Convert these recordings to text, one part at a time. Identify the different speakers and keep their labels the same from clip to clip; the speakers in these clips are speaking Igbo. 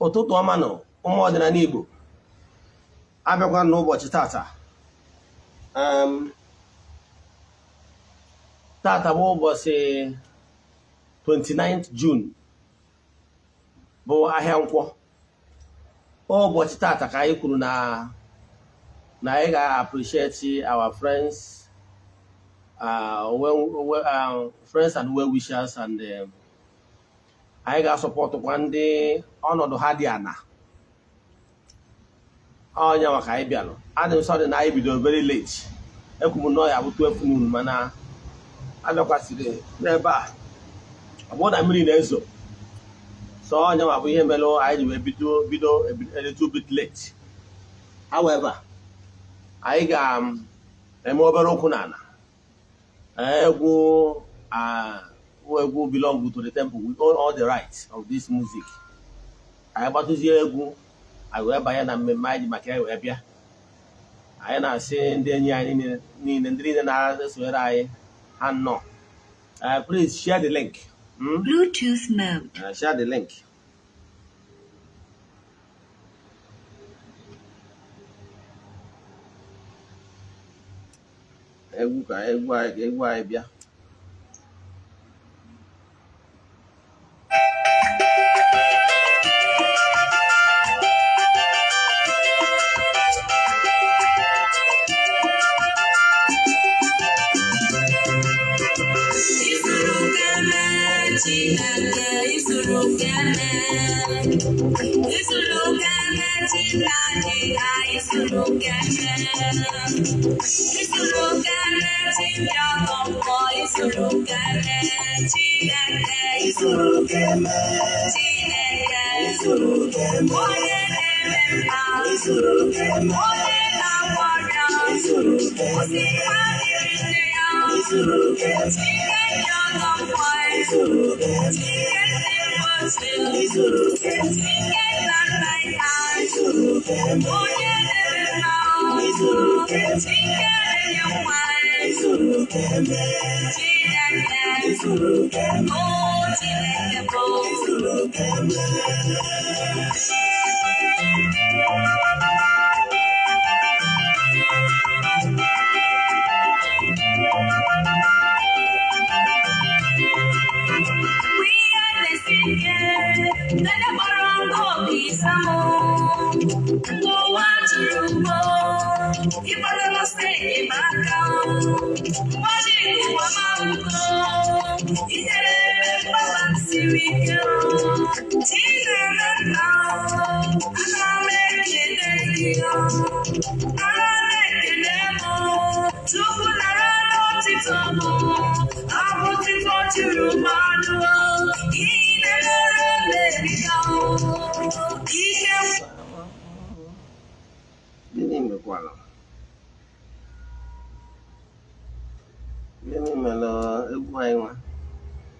Speaker 1: ụtụtụ ọma nọ ụmụ ọdịnala Igbo abịakwa n'ụbọchị tata. Tata bụ ụbọchị 29th June bụ ahịa nkwọ. Ụbọchị tata ka anyị kwuru na anyị ga-appreciate our friends, friends and well wishers, and anyị ga-asọpọtụkwa ndị ọnọdụ ha dị ana. Onye maka anyị bịalụ, adị m sorry na anyị bidoro very late. Ekwu m na ya bụ 12 noon, mana abịakwasịrị n'ebe a ọ bụrụ na mmiri na-ezo, so onye ma bụ ihe mere anyị ji wee bido a little bit late. However, anyị ga-eme obere okwu n'ala. Egwu belong to the temple. We own all the rights of this music. Anyị gbatụzie egwu anyị wee banye na mmemme anyị ji maka ya wee bịa. Anyị na-asị ndị enyi anyị niile, ndị niile na-esonyere anyị ha nọ. Please share the link.
Speaker 2: Bluetooth mode.
Speaker 1: Share the link. Egwu anyị bịa.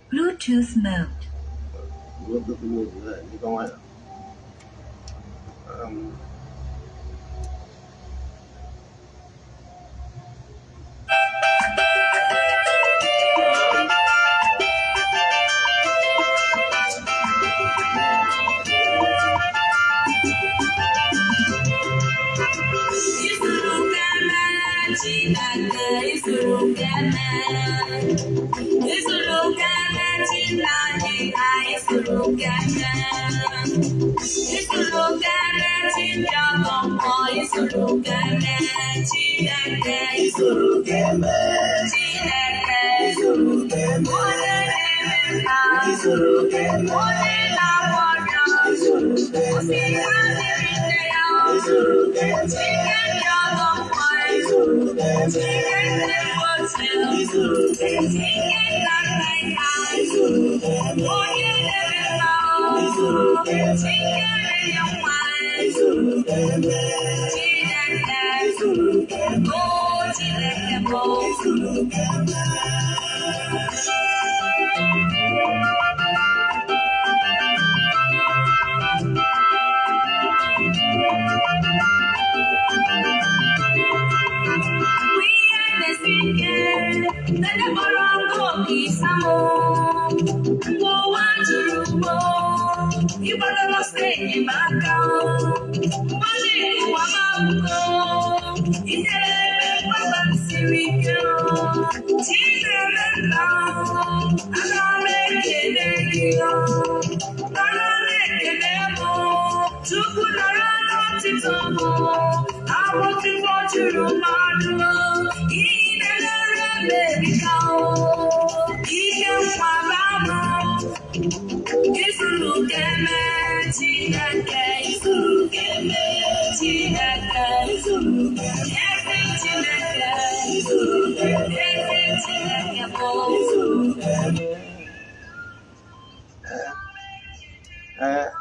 Speaker 2: Bluetooth mode.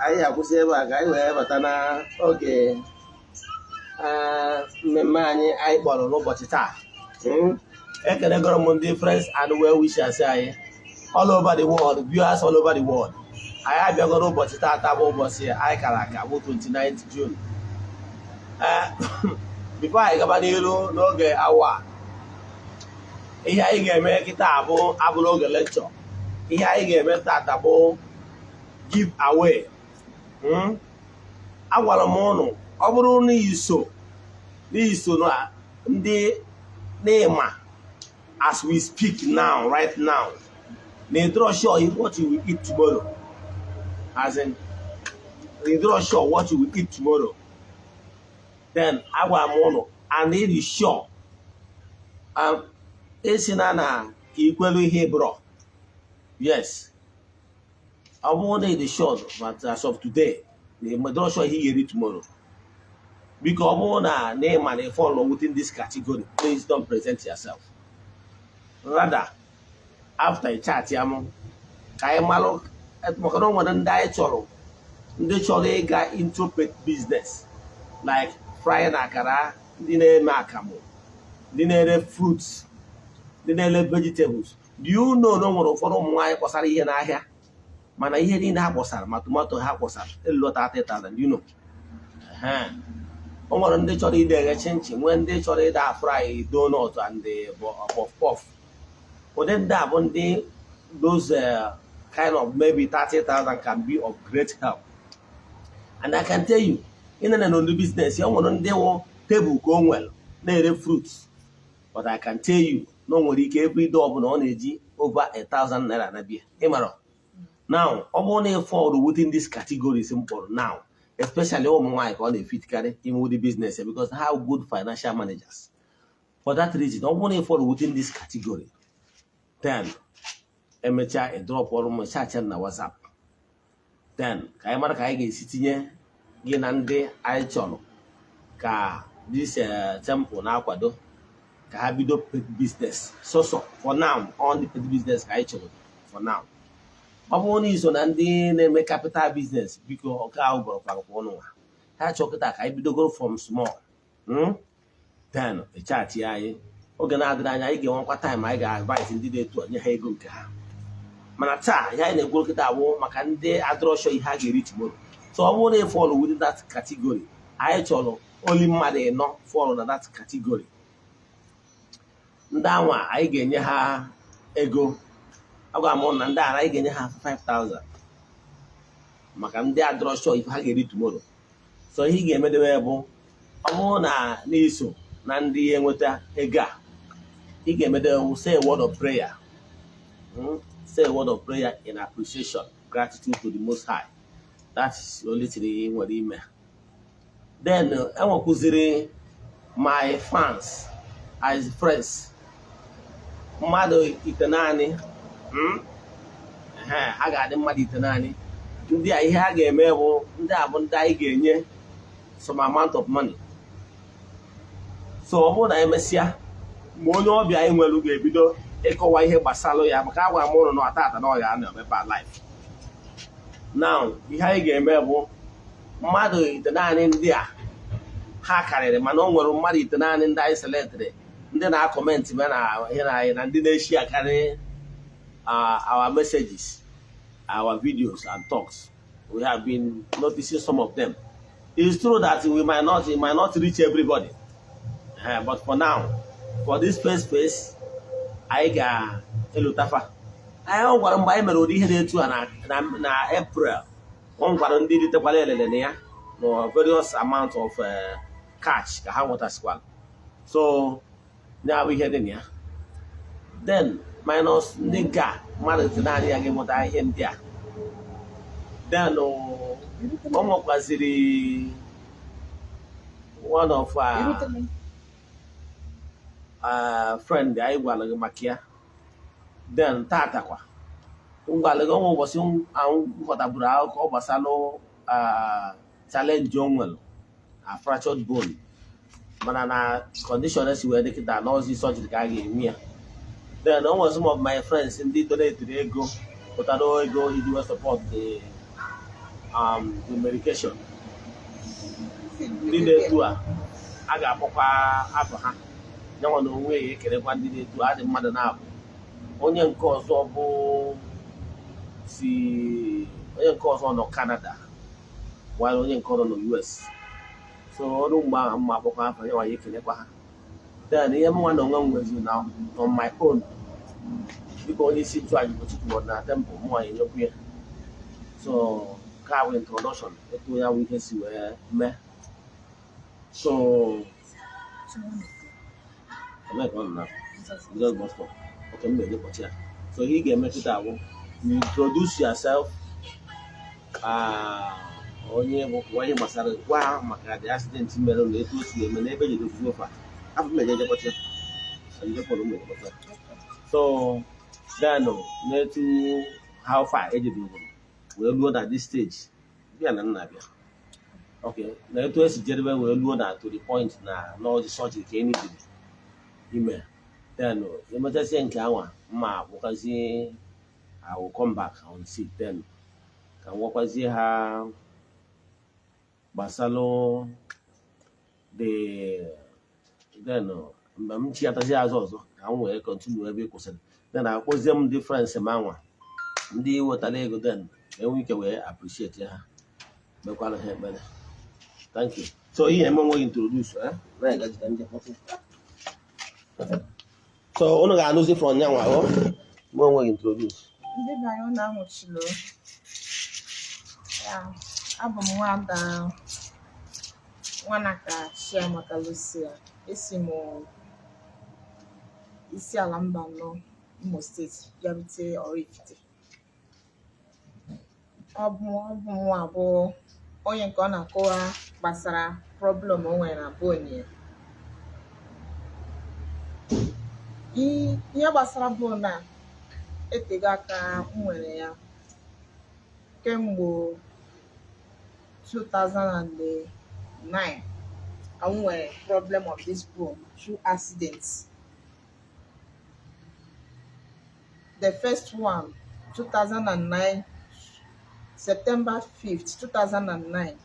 Speaker 1: Anyị akwụsị ebe a ka anyị wee bata na oge mmemme anyị kpọrọ n'ụbọchị taa. Ekelegoro m ndị friends and well wishers anyị all over the world, viewers all over the world. Anyị abịagoro ụbọchị taa bụ ụbọchị anyị kara aka bụ 29th June. Before anyị gaba n'iru n'oge awa, ihe anyị ga-eme kịta abụrụ oge lecture. Ihe anyị ga-eme tata bụ give away. Agwara m ụnụ ọ bụrụ n'iso na ndị n'ịma as we speak now, right now, they draw sure what you will eat tomorrow. As in, they draw sure what you will eat tomorrow. Then agwara m ụnụ and it is sure. Esi na ikwelu ihe bro. Yes. I won't say the short, but as of today, the majority he get it tomorrow. Because I want name and they fall within this category. Please don't present yourself. Rather, after a chat, kaya malo at makaron wadan diet choro. Ndị chọrọ ịga into pet business like frying akara, ndị na-eme akamu, ndị na-ere fruits, ndị na-ere vegetables. Do you know no nwere ụfọdụ ụmụ nwaanyị kpọsara ihe n'ahịa? Mana ihe niile ha kpọsara ma tomato ha kpọsara elota 30,000, you know. O nwere ndị chọrọ ide eghe chinchin, nwee ndị chọrọ ide fry donut and puff puff. Ụdị ndị a bụ ndị those kind of maybe 30,000 can be of great help. And I can tell you, in the business, you nwere ndị wụ table ka o nwere na-ere fruits. But I can tell you, no nwere ike every day ọbụla ọ na-eji over 1,000 naira na bịa. Ịmara. Now, I'm fall within this category simple now, especially ụmụ nwaanyị ka ọ na-efit karị ime with the business because they have good financial managers. For that reason, I'm fall within this category. Then, emecha drop ọrụ m chat na WhatsApp. Then, ka anyị mara ka anyị ga-esi tinye gị na ndị anyị chọrọ ka this temple na-akwado ka ha bido pet business. So for now, on the pet business ka anyị chọrọ for now. Ọ bụrụ na iso na ndị na-eme capital business biko ọka ahụ bụrụ kwa ọnụ ha chọkịta ka anyị bidogoro from small. Then chat ya anyị oge na-adịrị anya anyị ga-enwekwa time anyị ga-advise ndị na-etu nye ha ego nke ha. Mana taa ihe anyị na-egwuru kịta abụ maka ndị adrọshọ ihe ha ga-eri tomorrow. So ọ bụrụ na ịfọlụ within that category, anyị chọrọ only mmadụ ịnọ fọlụ na that category. Ndị anwa anyị ga-enye ha ego. Agwa m na ndị ara anyị ga-enye ha 5,000 maka ndị adrọshọ ife ha ga-eri tomorrow. So ihe ị ga-emedewe bụ ọ bụrụ na n'iso na ndị enweta ego a, ị ga-emedewe say a word of prayer. Say a word of prayer in appreciation, gratitude to the Most High. That is the only thing ị nwere ime. Then enwekwuziri my fans as friends. Mmadụ ite naanị ha ga-adị mmadụ ite naanị ndị a ihe ha ga-eme bụ ndị a bụ ndị anyị ga-enye some amount of money. So ọ bụrụ na emesịa ma onye ọbịa anyị nwere ga-ebido ịkọwa ihe gbasara ya maka agwa m ụlọ na tata na ọ ga-anọ ebe a live. Now ihe anyị ga-eme bụ mmadụ ite naanị ndị a ha karịrị mana o nwere mmadụ ite naanị ndị anyị selected ndị na-akọmentị ma na ihe na anyị na ndị na-eshi akarị our messages, our videos and talks. We have been noticing some of them. It's true that it might not reach everybody, but for now, for this first phase, I got elutafa. I don't want to buy me ihe na-etu na April One quarter did the Palelenia, no various amount of cash, the how as well. So now we head in here. Then minus nigga, married to Nani again what I hear there. Then almost was the one of friend I will makia. Then Tatakwa. Ungalago was young what a brow or basalo challenge jungle, a fractured bone. But an condition as you were taking that noisy surgery guy gave me. Then almost some of my friends indeed today go, but I don't go, he do support the medication. Did they do a I got papa Abraham. No one way you can to add the mother now. Onion cause of see onion cause on Canada, while onion cause on the US. So I don't buy my papa for you can ever. Then the one on with you now on my own. Because this situation which was not temple more in your way. So car introduction, it will we can see where me. So I'm not on now. Just must stop. Okay, maybe but yeah. So he can make it out. You introduce yourself. Onye why must have wow, the accident in Melon, it was the neighbor you do for. I've made it but you don't follow me. So then need to how far educated we'll load at this stage. Be an okay, now to us gentlemen will load that to the point now, no the surgery can email. Then emergency encounter, ma because I will come back and sit then. Can walk as you have Basalo the then I'm Chiatazias also. I will continue every question. Then I was them difference among the water lego then we can appreciate yeah. Thank you. So here I'm going to introduce right. So ono ga anuzi from nyanwa mo we introduce.
Speaker 3: Ndị banye ụlọ amụchilo ya abụ m nwada Nwanaka Chiamaka Lucia esi m isi ala mba anọ Imo steeti bịarute Oraifite. Ọ bụ nwa abụọ onye nke ọ na-akọwa gbasara problem o nwere na bone ya. Ihe gbasara bone a etego aka m nwere ya kemgbe 2009. I nwere problem of this bone through accidents. The first one 2009 September 5th 2009.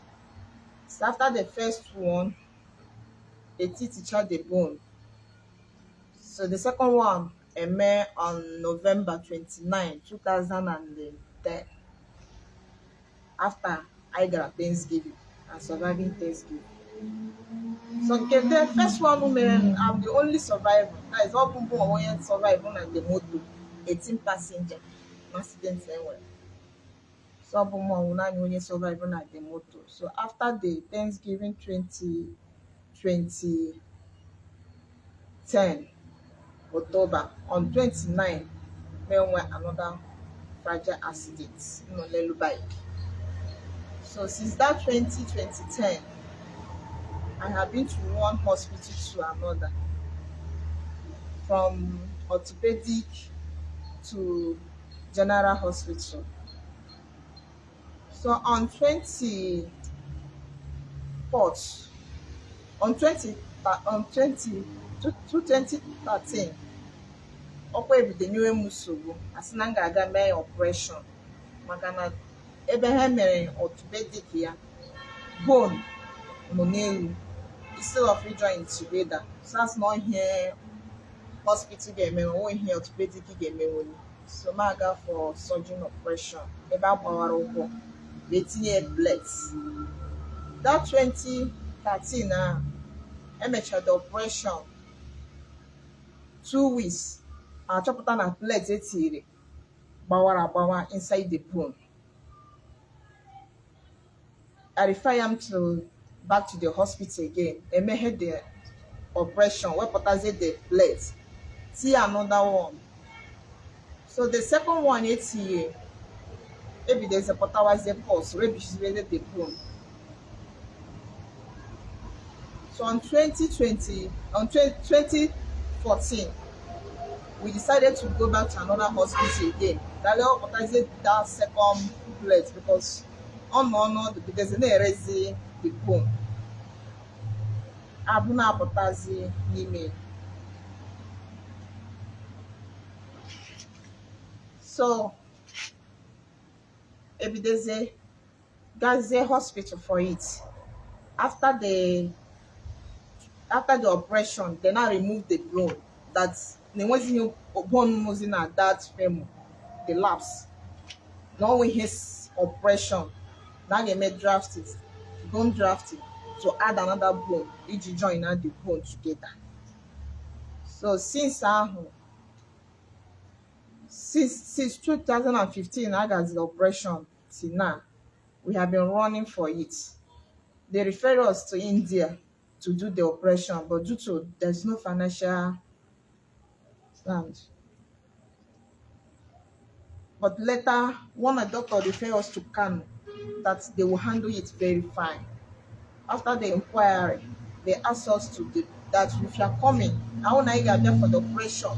Speaker 3: So after the first one a teacher the bone. So the second one on November 29, 2010. After I got Thanksgiving and surviving Thanksgiving. So the first one I'm the only survivor. That is all people want to survive on the motor. 18 passenger accident anywhere. So I'm only survivor on the motor. So after the Thanksgiving 2010 October on 29, there were another fragile accident in Olelu bike. So since that 2010, I have been to one hospital to another, from orthopedic to general hospital. So on 2013, ọkwa ebido nsogbu asị na m ga-aga mee operation maka na ebe ha mere orthopedic ya bone nọ n'elu instead of joint together. So that's not here hospital ga-eme onwe ihe orthopedic ga-eme. So m aga for surgery operation ebe a gbawara ụkwụ etinye plates. That 2013 na emechara the operation 2 weeks. Achọpụta na plate etiri gbawara inside the bone. I refer him to back to the hospital again. And may had the operation, where potassium the plate. See another one. So the second one, it's here. Maybe there's a potassium pulse, maybe she's ready the bone. So on 2014, we decided to go back to another hospital again. That potassium that second plate because no, there's an erase the bone. Abuna potassium nime. So maybe there's a Gaze hospital for it. After the operation, they now remove the bone. That's the one bone was in that femur, the lapse. Now with his operation, now they made bone drafting to add another bone, each join add the bone together. So since 2015, I got the operation till now, we have been running for it. They refer us to India to do the operation, but due to there's no financial stand. But later, one of the doctor referred us to Kano, that they will handle it very fine. After the inquiry, they asked us that if you are coming, I want to get there for the operation.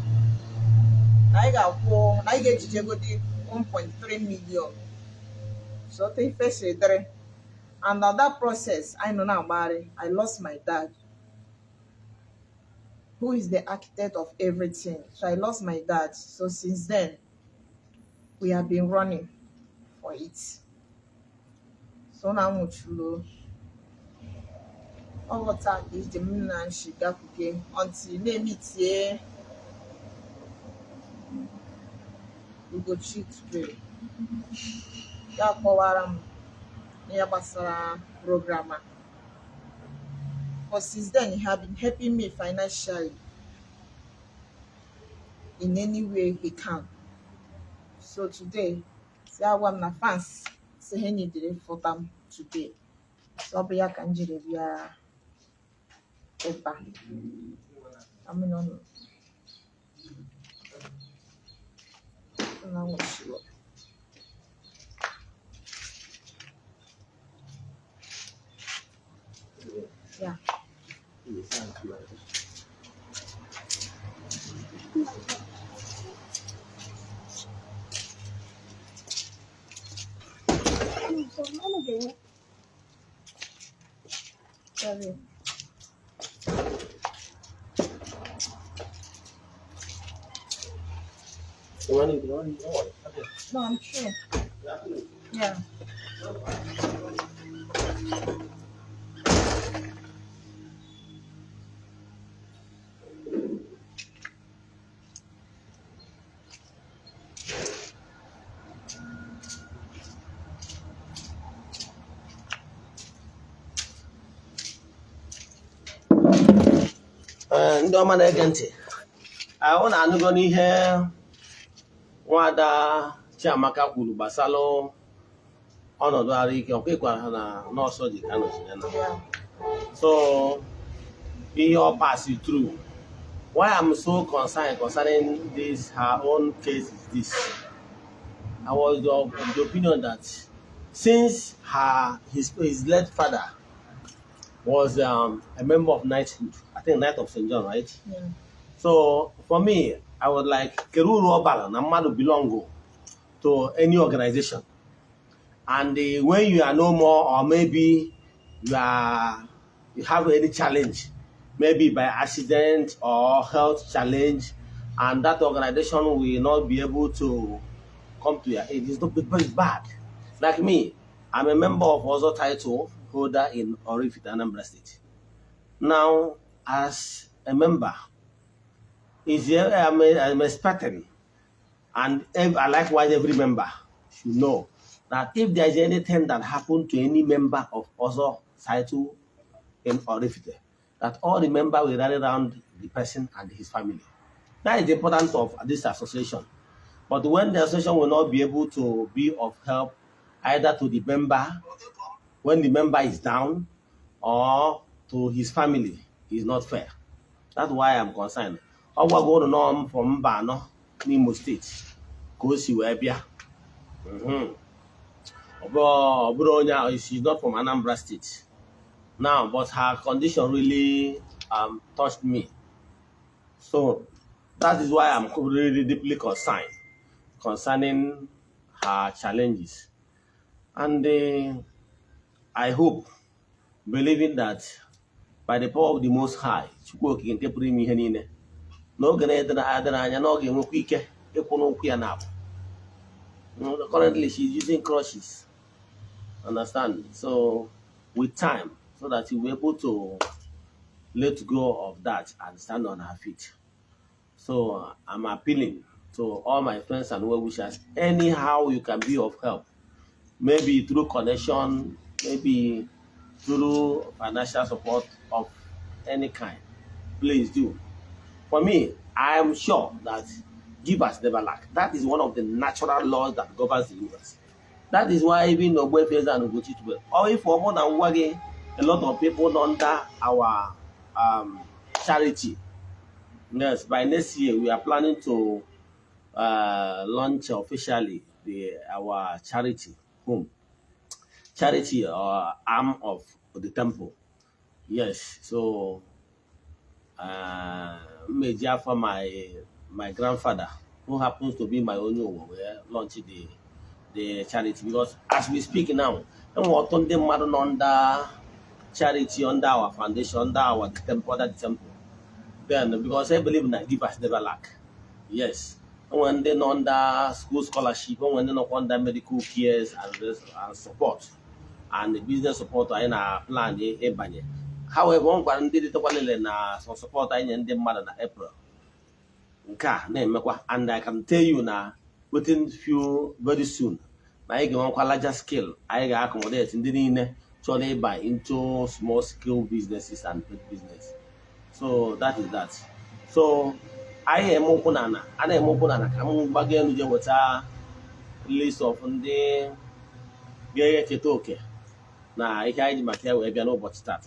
Speaker 3: I get 1.3 million. So they first said, and on that process, I know now, Mary, I lost my dad, who is the architect of everything. So I lost my dad. So since then, we have been running for it. So now I'm over time is the and she got again until they meet here. We go cheat today. Ya power near Basara programmer. But since then, he has been helping me financially in any way he can. So today, see how I'm not fans. Say he need it for them today. So be a kanjire be a opa. I mean no. So now we see what. Yeah. Sorry. No, I'm sure. Yeah.
Speaker 1: ndị ọma na-ege ntị ahụ na-anụgo n'ihe nwada Chiamaka kwuru gbasara ọnọdụ ahụike ọkwa ịkwara ha na nọọsụ dị ka nọọsụ ya na so ihe ọ passed through. Why I'm so concerned concerning this her own case is this. I was of the opinion that since his late father was a member of knighthood, I think Knight of St. John, right?
Speaker 3: Yeah.
Speaker 1: So for me, I would like Keruru Obala Namadu belong to any organization. And when you are no more, or maybe you have any challenge, maybe by accident or health challenge, and that organization will not be able to come to your aid, it's bad. Like me, I'm a member of also title holder in oraifite, Anambra State. Now, as a member, I'm expecting, and likewise every member should know that if there is anything that happened to any member of also title in oraifite, that all the members will rally around the person and his family. That is the importance of this association. But when the association will not be able to be of help either to the member when the member is down or to his family is not fair. That's why I'm concerned. All we're going to know from Mbano, Nimo State, because you were here. She's not from Anambra State now, but her condition really touched me. So that is why I'm really deeply concerned concerning her challenges. And I hope, believing that by the power of the Most High, currently she's using crutches. Understand? So with time, so that you'll be able to let go of that and stand on her feet. So I'm appealing to all my friends and well wishers, anyhow you can be of help, maybe through connection, maybe through financial support of any kind, please do. For me, I am sure that givers never lack. That is one of the natural laws that governs the universe. That is why even Ogbuefi EZE-ANA Ugochi, or if for more than one, a lot of people under our charity. Yes, by next year we are planning to launch officially our charity home, charity arm of the temple. Yes, so major for my grandfather, who happens to be my only one, we launch the charity, because as we speak now, and what on them under charity, under our foundation, under our temple, under the temple. Then because I believe in that givers never lack. Yes. When they're under school scholarship, when they're not under medical cares and support, and the business support in our plan, however, one did it some support in the mother in April. And I can tell you now, within few very soon, I get on larger scale, I accommodate in the truly buy into small scale businesses and big business. So that is that. So I am open and I am open and I'm again with a list of the okay. Now I can't make a no but start.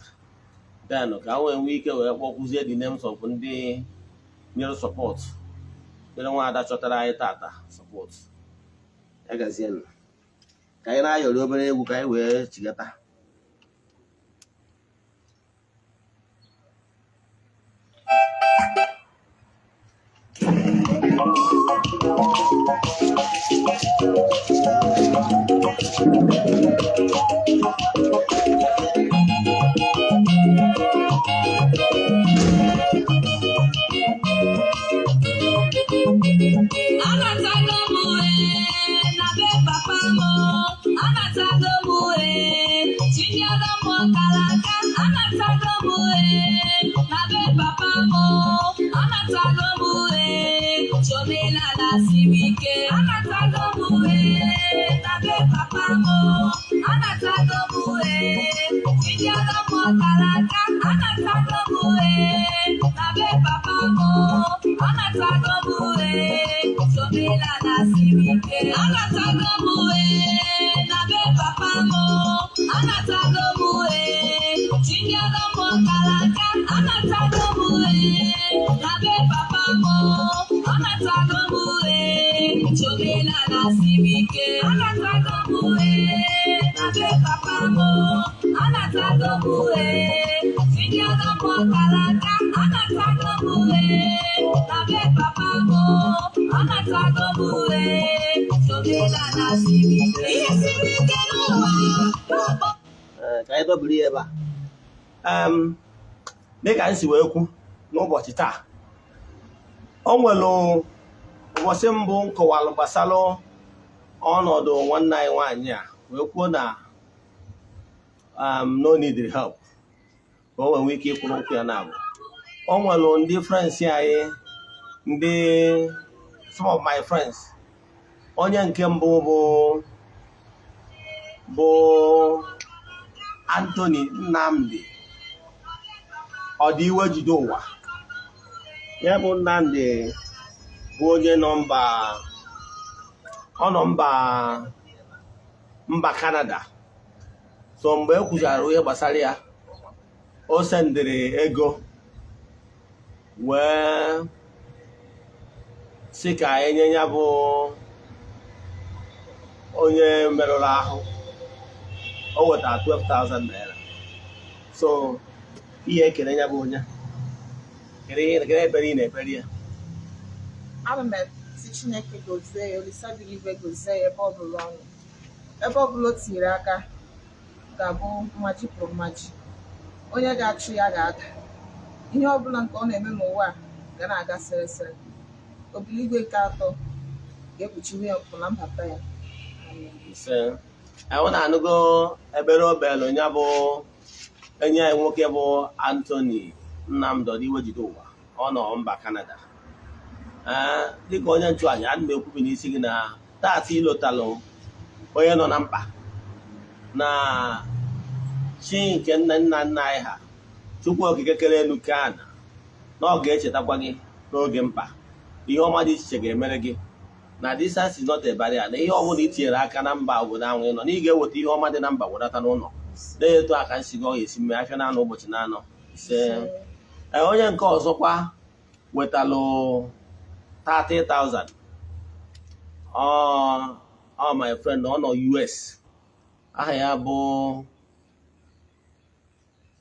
Speaker 1: Then when we can work with the names of the near support. They don't want that tata support. I can see. Kaya your robbery will carry where together. Dịka anyị si wee kwu n'ụbọchị taa, o nwere ụbọchị mbụ nkọwalụ gbasara ọnọdụ nwanne anyị nwaanyị a wee kwuo na no need help ka o nwee ike ịkwụrụ ụkwụ ya na-abụ. O nwere ndị friends anyị, ndị some of my friends, onye nke mbụ bụ Anthony Nnamdi ọ dị iwe jide ụwa. Ya bụ Nnamdi bụ onye nọ mba Canada. so mgbe e kwuchara ihe gbasara ya o sendịrị ego wee sị ka enye ya bụ onye merụrụ ahụ o wetara 12,000 naira. So ihe ekele ya bụ onye kere ekpere ị na-ekpere ya.
Speaker 3: Ana m eti Chineke gozie ya, Olisa bi n'igwe gozie ya ebe ọbụla ọ nọ. Ebe ọbụla o tinyere aka ga-abụ mmaji pụrụ mmaji. Onye ga-achụ ya ga-ada. Ihe ọbụla nke ọ na-eme n'ụwa a ga na-aga sịrịsịrị. Obiligwe nke atọ ga-ekpuchiwe ya mpụ na mbata ya.
Speaker 1: Anyị na-anụgo ebere obelu ya bụ enyi anyị nwoke bụ Anthony Nnamdi Iwejide ụwa, ọ nọ mba Canada. Dịka onye nchụaja, ana m ekwubi n'isi gị na taata ilotalụ onye nọ na mkpa na chi nke nna nna nna anyị ha Chukwu okike kere elu ka ana na ọ ga-echetakwa gị n'oge mkpa. Ihe ọma dị iche iche ga-emere gị na distance is not a barrier. Na ihe ọbụla itinyere aka na mba obodo ahụ ị nọ na ị ga-eweta ihe ọma dị na mba wedata n'ụlọ. Na-eto aka nsi gị ọ ga-esi mme afịa na anọ ụbọchị na anọ ise. Onye nke ọzọkwa wetalụ 30,000. My friend ọ nọ US, aha ya bụ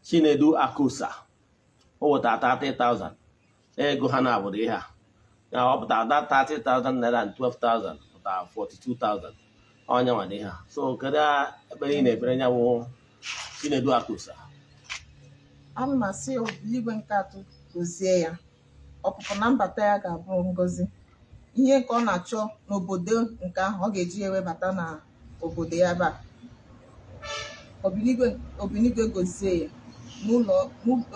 Speaker 1: Chinedu Akosa. O wetara 30,000. Ego ha na abụrụ ihe a. Ya ọ pụtara 30,000 naira and 12,000 pụtara 42,000. Onye nwa dị ha. So kedu ekpere ị na-ekpere ya bụ Chinedu Akosa?
Speaker 3: Ana m asị Obiligwe nke atọ gozie ya. Ọpụpụ na mbata ya ga-abụ ngọzi. Ihe nke ọ na-achọ n'obodo nke ahụ ọ ga-eji ewebata na obodo ya ebe a. Obiligwe gozie ya n'ụlọ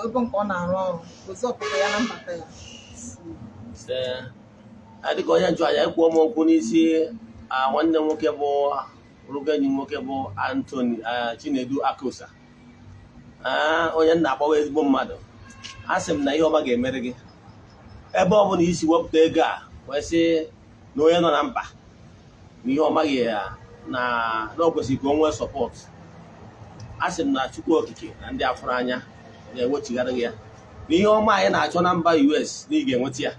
Speaker 3: ebe nke ọ na-arụ ọrụ, gozie ọpụpụ ya na mbata ya.
Speaker 1: Dịka onye nchụaja ekwuo m okwu n'isi nwanne m nwoke bụ rụgo enyi m nwoke bụ Anthony Chinedu Akosa, onye nna akpọwa ezigbo mmadụ. A sị m na ihe ọma ga-emere gị ebe ọ bụla isi wepụta ego a wee sị na onye nọ na mkpa na ihe ọma gị ya na o kwesịrị ka o nwee sọpọt. A sị m na Chukwu okike na ndị afụrụ anya ga-ewechighara gị ya na ihe ọma anyị na-achọ na mba US na ị ga-enweta ya.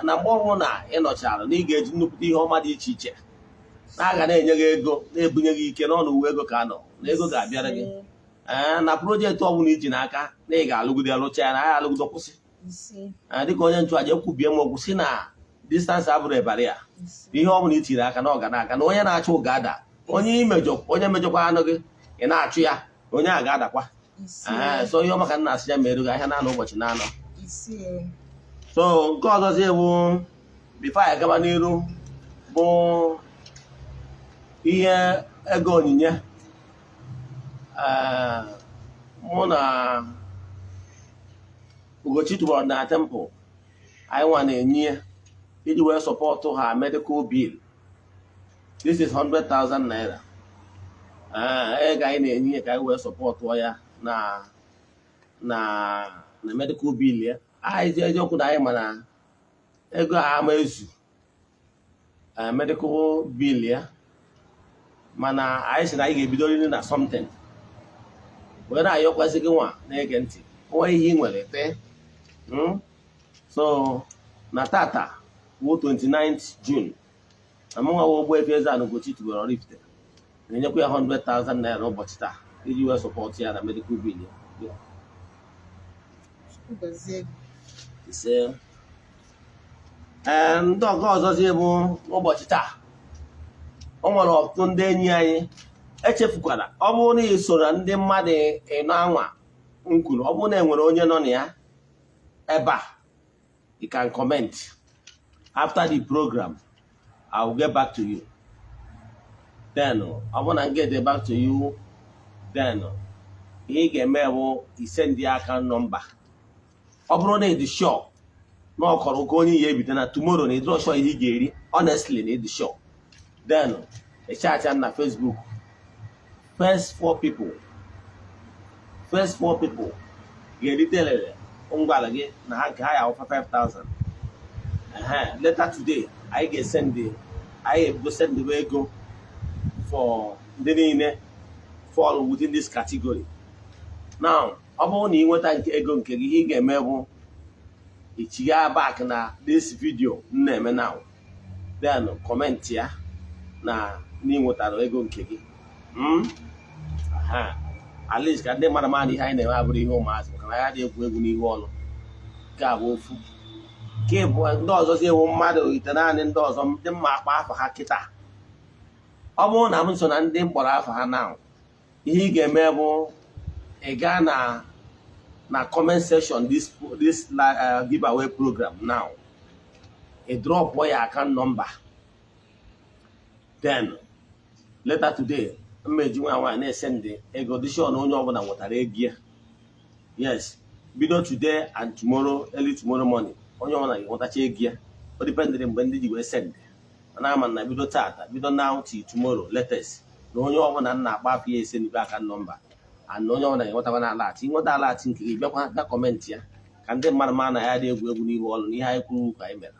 Speaker 1: Na mgbe ọbụla na ị nọchara na ị ga-eji nnupụta ihe ọma dị iche iche na-aga na-enye gị ego, na-ebunye gị ike n'ọnụ uwe ego ka nọ na ego ga-abịara gị. Na projekti ọbụla iji n'aka na ị ga-alụgide alụcha ya na agha alụgide kwụsị. Dịka onye nchụaja ekwubie m okwu si na distansị abụrụ ebara ya. Ihe ọbụla itiri aka na ọ ga na-aga na onye na-achụ ga-ada. Onye mejọkwa anụ gị ị na-achụ ya, onye a ga-adakwa. So ihe ọma ka nna asị ya mere gị ahịa na-anọ ụbọchị na-anọ. So nke ọzọzi bụ bifo anyị gaba n'iru bụ ihe ego onyinye mụ na Ugochi tụbọrọ na temple anyị nwa na-enye iji wee sọpọtụ ha medical bill. This is 100,000 naira. Ego anyị na-enye ka anyị wee sọpọtụ ya na medical bill ya. Anyị ji eziokwu na anyị mana ego a ama ezu medical bill ya, mana anyị sị na anyị ga-ebido riri na something wee na-ayọkwasị gị nwa na-ege ntị nwa ihe ị nwere tee. So na tata bụ 29th June na mụnwa bụ Ogbuefi EZE-ANA Ugochi tubelu oraifite na-enyekwa ya 100,000 naira ụbọchị taa iji wee sọpọtụ ya na medical bill ya. Ndị ọgọ ọzọzi bụ ụbọchị taa o nwere ọtụtụ ndị enyi anyị echefukwara. Ọ bụrụ na ị so na ndị mmadụ ịnọ anwa m kwuru, ọ bụrụ na enwere onye nọ na ya ebe a, you can comment after the program. I will get back to you. Then ọ bụrụ na m get back to you, then ihe ị ga-eme bụ isend ya aka nọmba. Ọ bụrụ na ịdị sure na ọ kọrọ ụka onye ya ebido na tomorrow na ịdịrọ sure ihe ị ga-eri, honestly na ịdị sure, then echacha na Facebook first four people ga-erite elele ngwala gị na ha nke ha ya 5,000. Later today anyị ga-ebido send ego for ndị niile fall within this category. Now, ọ bụrụ na ị nweta nke ego nke gị, ihe ị ga-eme bụ ichigha back na this video m na-eme now, then comment ya na ị nwetara ego nke gị. At least ka ndị mmadụ mara na ihe anyị na-eme abụrụ ihe ụmụazị, maka na ya dị egwu egwu n'ihu ọnụ. Nke a bụ ofu. Nke bụ ndị ọzọzi ewu mmadụ ite naanị ndị ọzọ ndị mma akpa afa ha kịta. Ọ bụrụ na m so na ndị mkpọrọ afa ha now, ihe ị ga-eme bụ ị gaa na comment section this giveaway program now. A drop your account number. Then later today, mmeji nwa na-send ego dishon onye ọbụla nwetara ego. Yes, bido today and tomorrow, early tomorrow morning. Onye ọbụla nwetacha ego. O dependere mgbe ndị ji wee send. Mana ama na bido tata, bido now till tomorrow, latest. Na onye ọbụla na-akpa afọ ya send account number. And onye ọbụla nwetawa na alert. Ịnweta alert nke gị bịakwa na comment ya. Ka ndị mmadụ mara na ya dị egwu egwu n'ihu ọlụ na ihe anyị kwuru ka anyị mere.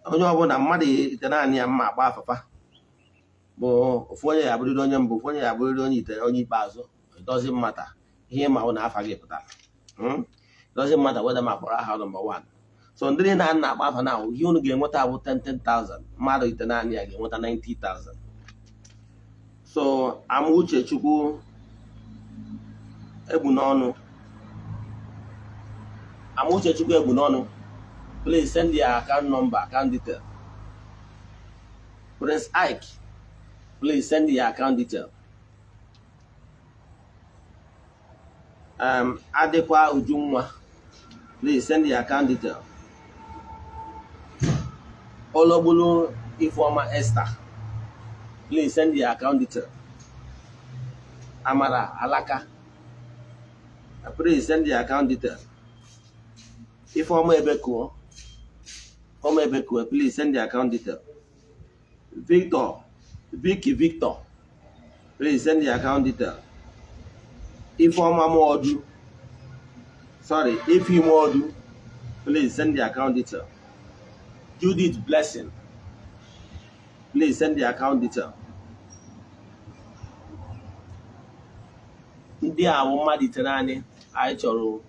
Speaker 1: Onye ọbụla mmadụ ite naanị ya mma agba afafa bụ ofu onye ya abụrịrị onye mbụ, ofu onye ya abụrịrị onye ite onye ikpeazụ. It doesn't matter. Ihe ma ọ na afa gị pụtara. It doesn't matter whether ma kpọrọ aha number 1. So ndị na agba afa na ihe unu ga-enweta bụ 10,000. Mmadụ ite naanị ya ga-enweta 90,000. So Amuche Chukwu Egbunonu. Amuche Chukwu Egbunonu. Please send your account number, account detail. Prince Ike, please send your account detail. Adekwa Ujumwa, please send your account detail. Olobulu Ifeoma Esther, please send your account detail. Amara Alaka, please send your account detail. Ifeoma Ebeko, please send the account detail. Vicky Victor, please send the account detail. Ifeoma Modu, Ifi Modu, please send the account detail. Judith Blessing, please send the account detail. Ndị a bụ mmadụ ite naanị anyị chọrọ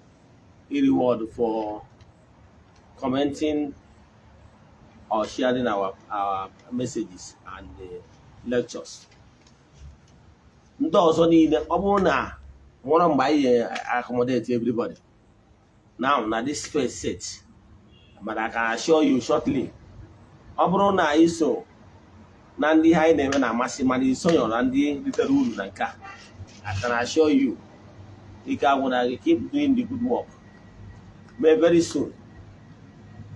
Speaker 1: reward for commenting or sharing our messages and lectures. Ndị ọzọ niile ọ bụrụ na nwere mgbe anyị accommodate everybody now na this first set, but I can assure you shortly, ọ bụrụ na anyị so na ndị anyị na-eme na amasị mana isonye na ndị ritere uru na nke a, I can assure you ike agwụna gị, keep doing the good work. May very soon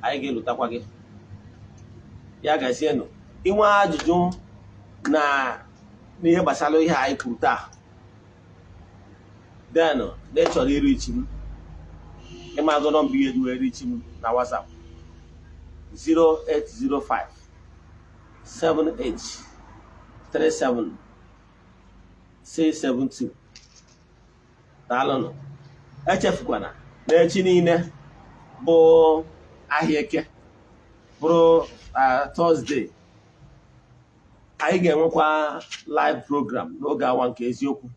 Speaker 1: anyị ga-elutakwa gị. Ya gazienụ. Inwe ajụjụ na n'ihe gbasara ihe anyị kwuru taa, then na chọrọ irichi m, ịmago nọmba ihe eji wee richi m na WhatsApp 0805 78 37 672. Daalụnụ. Echefukwana na echi niile bụ ahịa Eke, bụrụ Thursday, anyị ga-enwekwa live program n'oge awa nke eziokwu.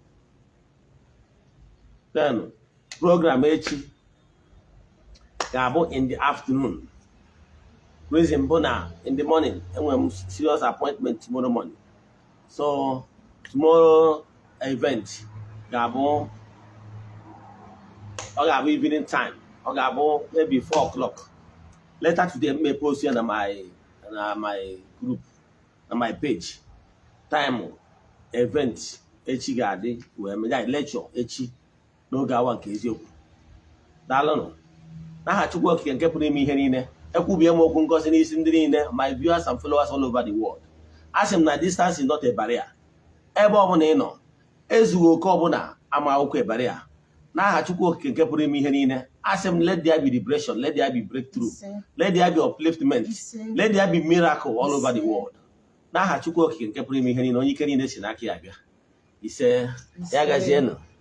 Speaker 1: Then program echi ga-abụ in the afternoon. Reason bụ na in the morning enwere m serious appointment tomorrow morning. So tomorrow event ga-abụ evening time. Ọ ga-abụ maybe 4 o'clock. Later today, may post here on my group, on my page. Time event echi ga-adị wee mee lecture echi n'oge awa nke eziokwu. Daalụnụ. N'aha Chukwu Okike nke pụrụ ime ihe niile, ekwubie m okwu ngozi n'isi ndị niile, my viewers and followers all over the world. Asị m na distance is not a barrier. Ebe ọbụla ị nọ, ezughị oke ọbụla ama akwụkwọ a barrier. N'aha Chukwu Okike nke pụrụ ime ihe niile, asị m let there be liberation, let there be breakthrough, let there be upliftment, let there be miracle all over the world. N'aha Chukwu Okike nke pụrụ ime ihe niile, onye ike niile si n'aka ya bịa. Ise, ya gazienụ.